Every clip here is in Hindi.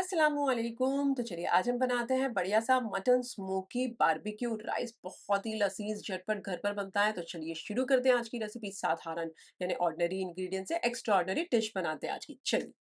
अस्सलामुअलैकुम। तो चलिए आज हम बनाते हैं बढ़िया सा मटन स्मोकी बारबेक्यू राइस। बहुत ही लजीज झटपट घर पर बनता है। तो चलिए शुरू करते हैं आज की रेसिपी। साधारण यानी ऑर्डिनरी इंग्रेडिएंट से एक्स्ट्रा ऑर्डिनरी डिश बनाते हैं आज की। चलिए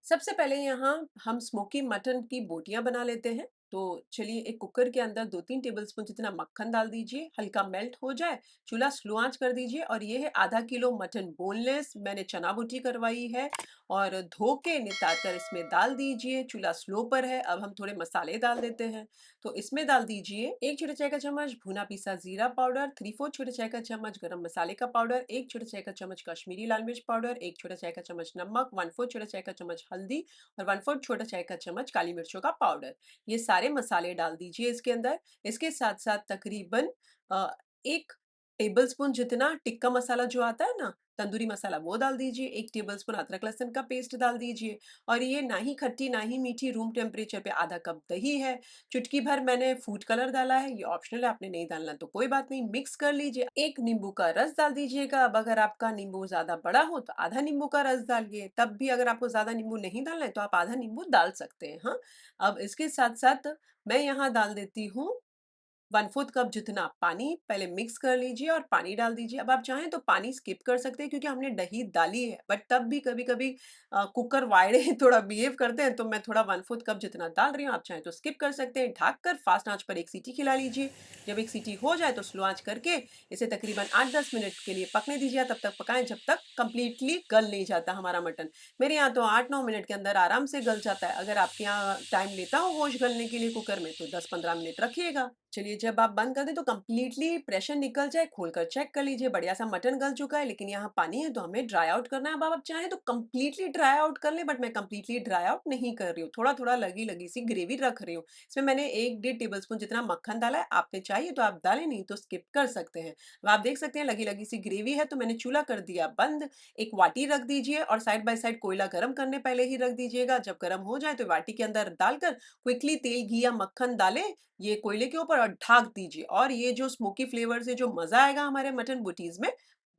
सबसे पहले यहाँ हम स्मोकी मटन की बोटियां बना लेते हैं। तो चलिए एक कुकर के अंदर 2-3 टेबलस्पून जितना मक्खन डाल दीजिए, हल्का मेल्ट हो जाए, चूल्हा स्लो आंच कर दीजिए। और ये है आधा किलो मटन बोनलेस, मैंने चना बूटी करवाई है और धो के नितार कर इसमें डाल दीजिए। चूल्हा स्लो पर है। अब हम थोड़े मसाले डाल देते हैं। तो इसमें डाल दीजिए 1 छोटे चाय का चम्मच भुना पीसा जीरा पाउडर, 3/4 छोटे चाय का चम्मच गरम मसाले का पाउडर, 1 छोटा चाय का चम्मच कश्मीरी लाल मिर्च पाउडर, 1 छोटा चाय का चम्मच नमक, 1/4 छोटा चाय का चम्मच हल्दी और 1/4 छोटा चाय का चम्मच काली मिर्चों का पाउडर। ये सारे मसाले डाल दीजिए इसके अंदर। इसके साथ साथ तकरीबन 1 टेबलस्पून जितना टिक्का मसाला जो आता है ना, तंदूरी मसाला, वो डाल दीजिए। 1 टेबलस्पून अदरक लहसुन का पेस्ट डाल दीजिए। और ये ना ही खट्टी ना ही मीठी, रूम टेम्परेचर पे आधा कप दही है। चुटकी भर मैंने फूड कलर डाला है, ये ऑप्शनल है, आपने नहीं डालना तो कोई बात नहीं। मिक्स कर लीजिए। एक नींबू का रस डाल दीजिएगा। अब अगर आपका नींबू ज्यादा बड़ा हो तो आधा नींबू का रस डालिए। तब भी अगर आपको ज्यादा नींबू नहीं डालना है तो आप आधा नींबू डाल सकते हैं। हाँ, अब इसके साथ साथ मैं यहाँ डाल देती हूँ 1/4 कप जितना पानी। पहले मिक्स कर लीजिए और पानी डाल दीजिए। अब आप चाहें तो पानी स्किप कर सकते हैं क्योंकि हमने दही डाली है, बट तब भी कभी कभी कुकर वाइड थोड़ा बिहेव करते हैं, तो मैं थोड़ा 1/4 कप जितना डाल रही हूँ। आप चाहें तो स्किप कर सकते हैं। ढक कर फास्ट आंच पर एक सीटी खिला लीजिए। जब एक सीटी हो जाए तो स्लो आंच करके इसे तकरीबन 8-10 मिनट के लिए पकने दीजिए। तब तक पकाएं जब तक कंप्लीटली गल नहीं जाता हमारा मटन। मेरे यहाँ तो 8-9 मिनट के अंदर आराम से गल जाता है। अगर आपके यहाँ टाइम लेता हो गोश्त गलने के लिए कुकर में तो 10-15 मिनट रखिएगा। चलिए जब आप बंद कर दें तो कंप्लीटली प्रेशर निकल जाए, खोलकर चेक कर लीजिए। बढ़िया सा मटन गल चुका है, लेकिन यहाँ पानी है तो हमें ड्राई आउट करना है। अब आप चाहें तो कंप्लीटली ड्राई आउट कर लें, बट मैं कंप्लीटली ड्राई आउट नहीं कर रही हूँ। थोड़ा थोड़ा लगी लगी सी ग्रेवी रख रही हूँ। इसमें मैंने 1-1.5 टेबलस्पून जितना मक्खन डाला है। आपने चाहिए तो आप डालें, नहीं तो स्किप कर सकते हैं। अब आप देख सकते हैं लगी लगी सी ग्रेवी है, तो मैंने चूल्हा कर दिया बंद। एक वाटी रख दीजिए और साइड बाय साइड कोयला गर्म करने पहले ही रख दीजिएगा। जब गर्म हो जाए तो वाटी के अंदर डालकर क्विकली तेल घी या मक्खन डालें ये कोयले के ऊपर और ढक दीजिए। और ये जो स्मोकी फ्लेवर से जो मजा आएगा हमारे मटन बुटीज में,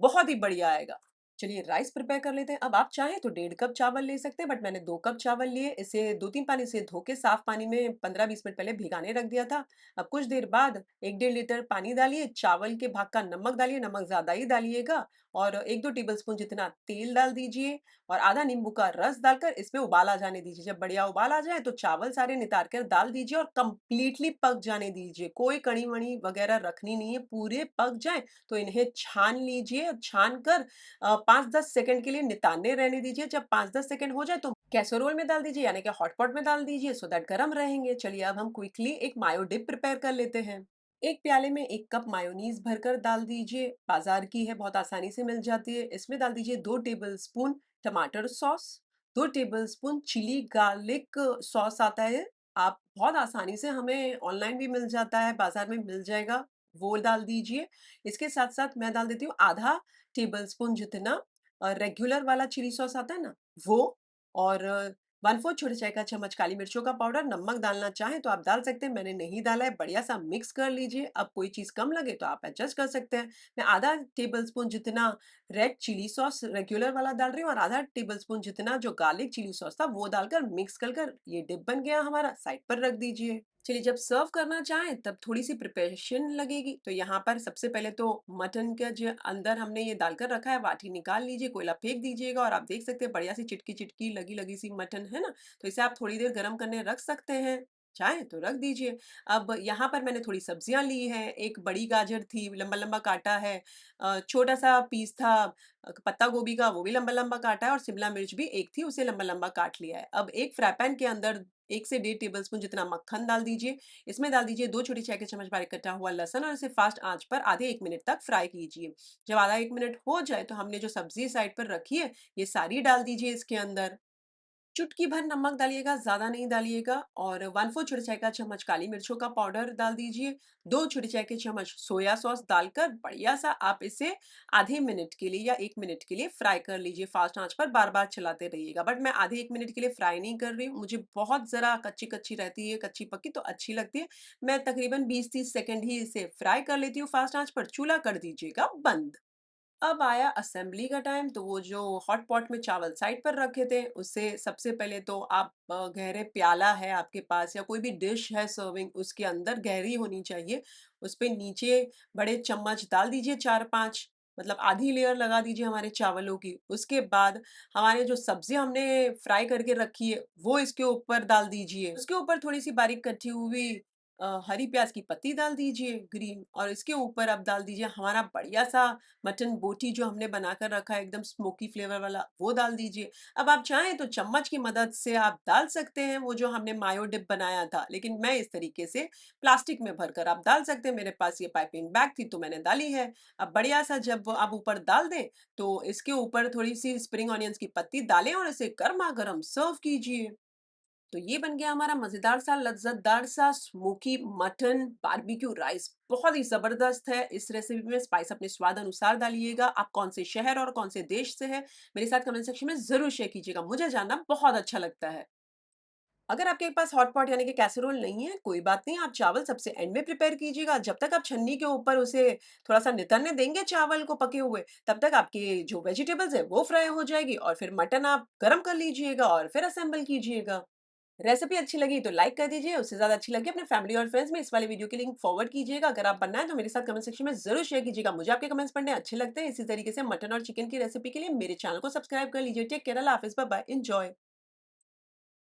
बहुत ही बढ़िया आएगा। चलिए राइस प्रिपेयर कर लेते हैं। अब आप चाहें तो 1.5 कप चावल ले सकते हैं, बट मैंने 2 कप चावल लिए। इसे 2-3 पानी से धो के साफ पानी में 15-20 मिनट पहले भिगाने रख दिया था। अब कुछ देर बाद 1-1.5 लीटर पानी डालिए, चावल के भाग का नमक डालिए, नमक ज्यादा ही डालिएगा। और 1-2 टेबलस्पून जितना तेल डाल दीजिए और आधा नींबू का रस डालकर इसमें उबाल आ जाने दीजिए। जब बढ़िया उबाल आ जाए तो चावल सारे नितार कर डाल दीजिए और कंप्लीटली पक जाने दीजिए। कोई कड़ी वड़ी वगैरह रखनी नहीं है, पूरे पक जाए तो इन्हें छान लीजिए। छान कर 5-10 सेकंड के लिए नितारने रहने दीजिए। जब 5-10 सेकंड हो जाए तो कैसरोल में डाल दीजिए, यानी कि हॉटपॉट में डाल दीजिए, सो दैट गर्म रहेंगे। चलिए अब हम क्विकली एक मायो डिप प्रिपेयर कर लेते हैं। एक प्याले में 1 कप मायोनीज भरकर डाल दीजिए। बाजार की है, बहुत आसानी से मिल जाती है। इसमें डाल दीजिए 2 टेबलस्पून टमाटर sauce, 2 tablespoon chili garlic sauce आता है। आप बहुत आसानी से, हमें ऑनलाइन भी मिल जाता है, बाजार में मिल जाएगा, वो डाल दीजिए। इसके साथ साथ मैं डाल देती हूँ आधा टेबलस्पून जितना रेगुलर वाला चिली सॉस आता है ना, वो। और 1/4 छोटे चाय का चम्मच काली मिर्चों का पाउडर। नमक डालना चाहें तो आप डाल सकते हैं, मैंने नहीं डाला है। बढ़िया सा मिक्स कर लीजिए। अब कोई चीज़ कम लगे तो आप एडजस्ट कर सकते हैं। मैं आधा टेबलस्पून जितना रेड चिली सॉस रेगुलर वाला डाल रही हूँ और आधा टेबलस्पून जितना जो गार्लिक चिली सॉस था वो डालकर मिक्स कर कर ये डिप बन गया हमारा। साइड पर रख दीजिए। चलिए जब सर्व करना चाहें तब थोड़ी सी प्रिपरेशन लगेगी। तो यहाँ पर सबसे पहले तो मटन का जो अंदर हमने ये डालकर रखा है, वाटी निकाल लीजिए, कोयला फेंक दीजिएगा और आप देख सकते हैं बढ़िया सी चिटकी चिटकी लगी लगी सी मटन है ना। तो इसे आप थोड़ी देर गर्म करने रख सकते हैं, चाहे तो रख दीजिए। अब यहाँ पर मैंने थोड़ी सब्जियां ली हैं। एक बड़ी गाजर थी, लंबा लंबा काटा है। छोटा सा पीस था पत्ता गोभी का, वो भी लंबा लंबा काटा है। और शिमला मिर्च भी एक थी, उसे लंबा लंबा काट लिया है। अब एक फ्राई पैन के अंदर 1 से 1.5 टेबलस्पून जितना मक्खन डाल दीजिए। इसमें डाल दीजिए 2 छोटी चाय के चम्मच बारीक कटा हुआ लहसुन और इसे फास्ट आंच पर आधे 1 मिनट तक फ्राई कीजिए। जब आधा 1 मिनट हो जाए तो हमने जो सब्जी साइड पर रखी है ये सारी डाल दीजिए इसके अंदर। चुटकी भर नमक डालिएगा, ज़्यादा नहीं डालिएगा। और 1/4 छोटे चाय का चम्मच काली मिर्चों का पाउडर डाल दीजिए। 2 छोटे चाय के चम्मच सोया सॉस डालकर बढ़िया सा आप इसे आधे मिनट के लिए या 1 मिनट के लिए फ्राई कर लीजिए। फास्ट आंच पर बार-बार चलाते रहिएगा। बट मैं आधे 1 मिनट के लिए फ्राई नहीं कर रही हूँ, मुझे बहुत ज़रा कच्ची-कच्ची रहती है, कच्ची-पक्की तो अच्छी लगती है। मैं तकरीबन 20-30 सेकंड ही इसे फ्राई कर लेती हूँ फास्ट आंच पर। चूल्हा कर दीजिएगा बंद। अब आया असेंबली का टाइम, तो वो जो हॉट पॉट में चावल साइड पर रखे थे, उससे सबसे पहले तो आप गहरे प्याला है आपके पास या कोई भी डिश है सर्विंग, उसके अंदर गहरी होनी चाहिए। उसपे नीचे बड़े चम्मच डाल दीजिए 4-5, मतलब आधी लेयर लगा दीजिए हमारे चावलों की। उसके बाद हमारे जो सब्ज़ी हमने फ्राई करके रखी है, वो इसके ऊपर डाल दीजिए। उसके ऊपर थोड़ी-सी बारीक कटी हुई हरी प्याज़ की पत्ती डाल दीजिए ग्रीन, और इसके ऊपर आप डाल दीजिए हमारा बढ़िया-सा मटन बोटी जो हमने बनाकर रखा है एकदम स्मोकी फ्लेवर वाला, वो डाल दीजिए। अब आप चाहें तो चम्मच की मदद से आप डाल सकते हैं वो जो हमने मायो डिप बनाया था, लेकिन मैं इस तरीके से प्लास्टिक में भरकर आप डाल सकते हैं। मेरे पास ये पाइपिंग बैग थी तो मैंने डाली है। अब बढ़िया-सा जब आप ऊपर डाल दें, तो इसके ऊपर थोड़ी-सी स्प्रिंग अनियंस की पत्ती डालें और इसे गरमा-गरम सर्व कीजिए। तो ये बन गया हमारा मज़ेदार सा, लज़्ज़तदार सा स्मोकी मटन बारबेक्यू राइस। बहुत ही ज़बरदस्त है। इस रेसिपी में स्पाइस अपने स्वाद अनुसार डालिएगा। आप कौन से शहर और कौन से देश से हैं, मेरे साथ कमेंट सेक्शन में ज़रूर शेयर कीजिएगा। मुझे जानना बहुत अच्छा लगता है। अगर आपके पास हॉट पॉट यानी कि कैसरोल नहीं है, कोई बात नहीं, आप चावल सबसे एंड में प्रिपेयर कीजिएगा। जब तक आप छन्नी के ऊपर उसे थोड़ा-सा नितरने देंगे चावल को पके हुए, तब तक आपके जो वेजिटेबल्स हैं, वो फ्राई हो जाएगी और फिर मटन आप गरम कर लीजिएगा और फिर असेंबल कीजिएगा। रेसिपी अच्छी लगी तो लाइक कर दीजिए, उससे ज़्यादा अच्छी लगी अपने फैमिली और फ्रेंड्स में इस वाले वीडियो की लिंक फॉरवर्ड कीजिएगा। अगर आप बनना है तो मेरे साथ कमेंट सेक्शन में ज़रूर शेयर कीजिएगा। मुझे आपके कमेंट्स पढ़ने अच्छे लगते हैं। इसी तरीके से मटन और चिकन की रेसिपी के लिए मेरे चैनल को सब्सक्राइब कर लीजिए। टेक केयर, अल्लाह हाफ़िज़, बाय बाय, एन्जॉय।